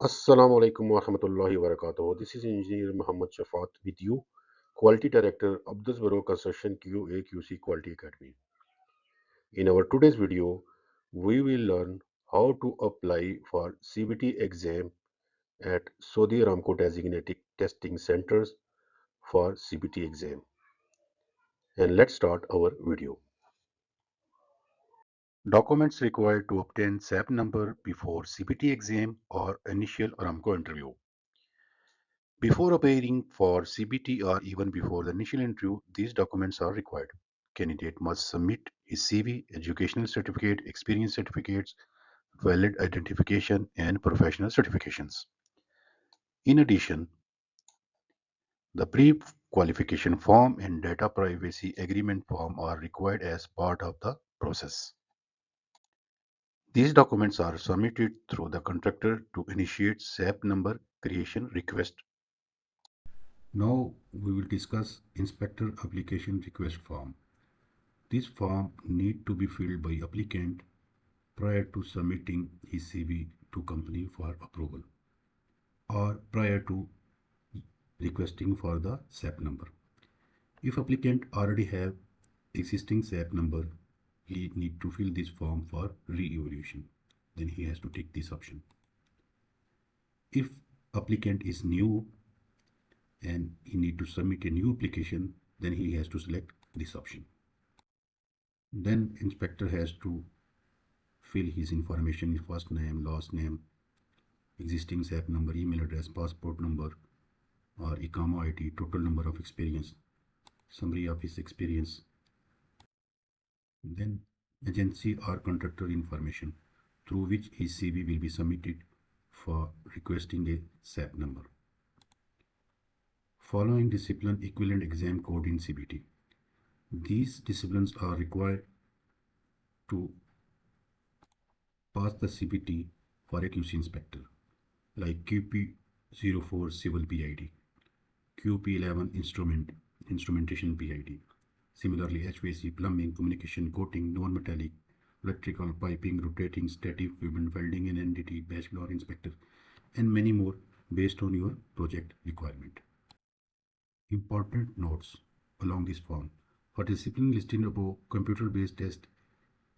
Assalamu alaikum wa rahmatullahi wa barakatuh. This is Engineer Muhammad Shafat with you, Quality Director, Abduls Bro Construction QA QC Quality Academy. In our today's video, we will learn how to apply for CBT exam at Saudi Aramco designated testing centers for CBT exam. And let's start our video. Documents required to obtain SAP number before CBT exam or initial Aramco interview. Before appearing for CBT or even before the initial interview, these documents are required. Candidate must submit his CV, educational certificate, experience certificates, valid identification, and professional certifications. In addition, the pre-qualification form and data privacy agreement form are required as part of the process. These documents are submitted through the contractor to initiate SAP number creation request. Now we will discuss Inspector Application Request Form. This form need to be filled by applicant prior to submitting his CV to company for approval or prior to requesting for the SAP number. If applicant already have existing SAP number, he need to fill this form for re-evaluation. Then he has to take this option. If applicant is new and he need to submit a new application, then he has to select this option. Then inspector has to fill his information, first name, last name, existing SAP number, email address, passport number, or ICAMA ID, total number of experience, summary of his experience. Then agency or contractor information through which his CV will be submitted for requesting a SAP number. Following discipline equivalent exam code in CBT. These disciplines are required to pass the CBT for a QC inspector, like QP04 Civil PID, QP11 Instrumentation PID. Similarly, HVAC, plumbing, communication, coating, non-metallic, electrical, piping, rotating, static equipment, welding and NDT, bachelor inspector, and many more based on your project requirement. Important notes along this form. For discipline listed above, computer-based test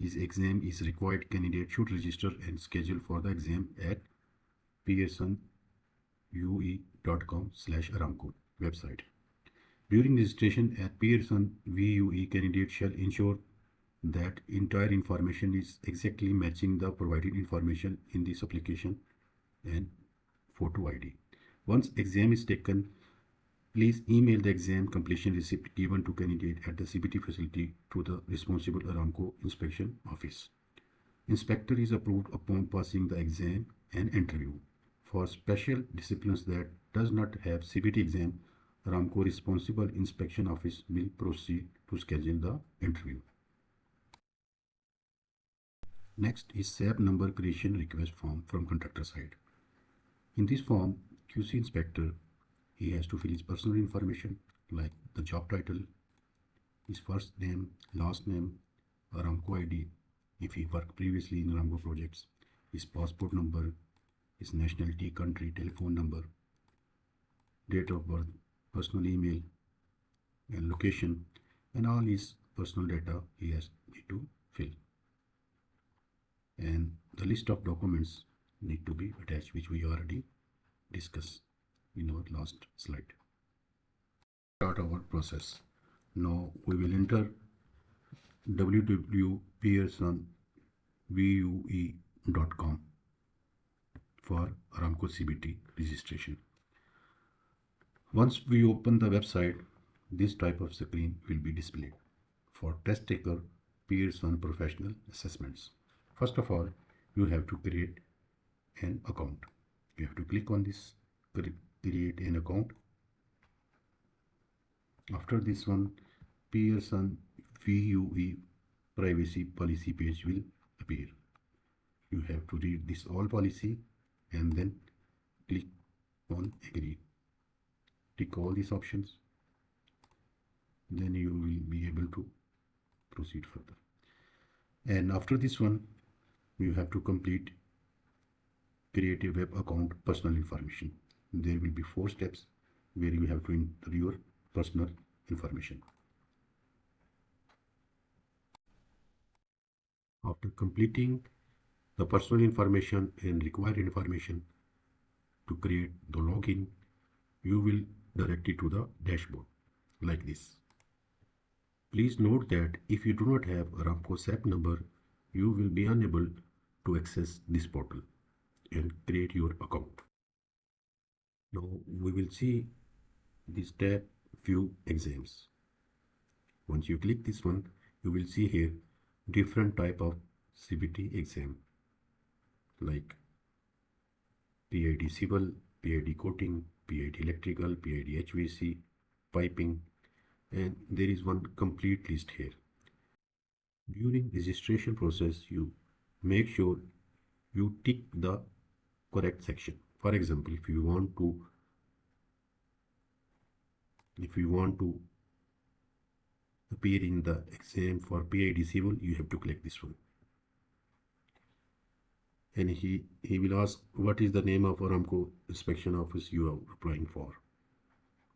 exam is required. Candidate should register and schedule for the exam at pearsonvue.com/Aramco website. During registration at Pearson VUE, candidate shall ensure that entire information is exactly matching the provided information in this application and photo ID. Once exam is taken, please email the exam completion receipt given to candidate at the CBT facility to the responsible Aramco inspection office. Inspector is approved upon passing the exam and interview. For special disciplines that does not have CBT exam, Aramco responsible inspection office will proceed to schedule the interview. Next is SAP number creation request form from contractor side. In this form, QC inspector, he has to fill his personal information like the job title, his first name, last name, Aramco ID if he worked previously in Aramco projects, his passport number, his nationality, country, telephone number, date of birth, personal email and location, and all his personal data he has to fill. And the list of documents need to be attached, which we already discussed in our last slide. Start our process. Now we will enter www.pearsonvue.com for Aramco CBT registration. Once we open the website, this type of screen will be displayed for test taker Pearson professional assessments. First of all, you have to create an account. You have to click on this create an account. After this one, Pearson VUE privacy policy page will appear. You have to read this all policy and then click on agree. Tick all these options. Then you will be able to proceed further. And after this one, you have to complete create a web account personal information. There will be 4 steps where you have to enter your personal information. After completing the personal information and required information to create the login, you will direct it to the dashboard like this. Please note that if you do not have Aramco SAP number, you will be unable to access this portal and create your account. Now we will see this tab View Exams. Once you click this one, you will see here different type of CBT exam like PID Civil, PID Coating, PID Electrical, PID HVAC, Piping, and there is one complete list here. During registration process, you make sure you tick the correct section. For example, if you want to appear in the exam for PID Civil, you have to click this one. And he will ask what is the name of Aramco inspection office you are applying for.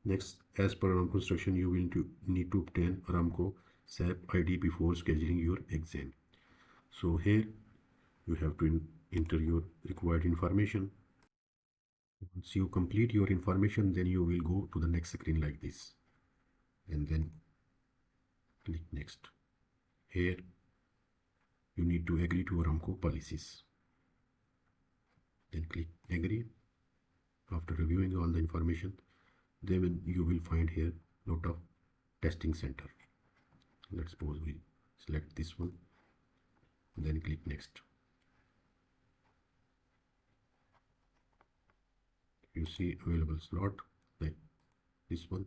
Next, as per Aramco instruction, you will need to obtain Aramco SAP ID before scheduling your exam. So here you have to enter your required information. Once you complete your information, then you will go to the next screen like this, and then click next. Here you need to agree to Aramco policies. Then click agree. After reviewing all the information, then you will find here lot of testing center. Let's suppose we select this one, then click next. You see available slot like this one,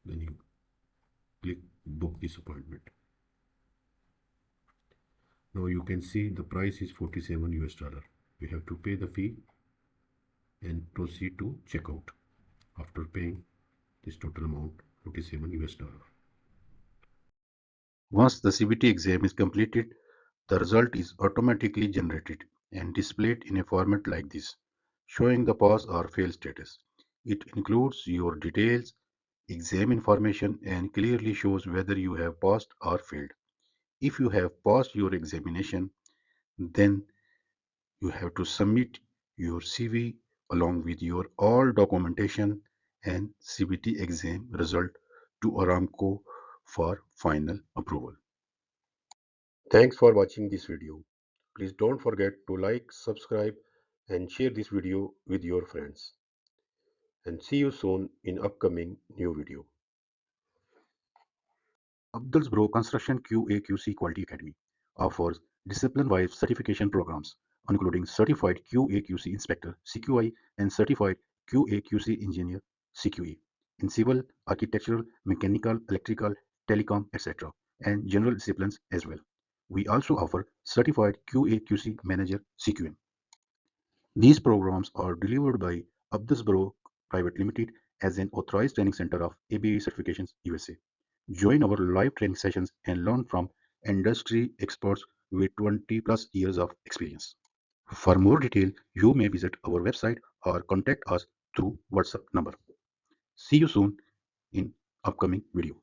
then you click book this appointment. Now you can see the price is 47 US dollar. You have to pay the fee and proceed to checkout after paying this total amount 47 US dollar. Once the CBT exam is completed, the result is automatically generated and displayed in a format like this, showing the pass or fail status. It includes your details, exam information, and clearly shows whether you have passed or failed. If you have passed your examination, then you have to submit your CV along with your all documentation and CBT exam result to Aramco for final approval. Thanks for watching this video. Please don't forget to like, subscribe, and share this video with your friends. And see you soon in upcoming new video. Abduls Bro Construction QA/QC Quality Academy offers discipline-wise certification programs, including Certified QA/QC Inspector (CQI) and Certified QA/QC Engineer (CQE) in civil, architectural, mechanical, electrical, telecom, etc., and general disciplines as well. We also offer Certified QA/QC Manager (CQM). These programs are delivered by Abduls Bro Pvt Limited as an authorized training center of ABI Certifications USA. Join our live training sessions and learn from industry experts with 20 plus years of experience. For more detail, you may visit our website or contact us through WhatsApp number. See you soon in upcoming video.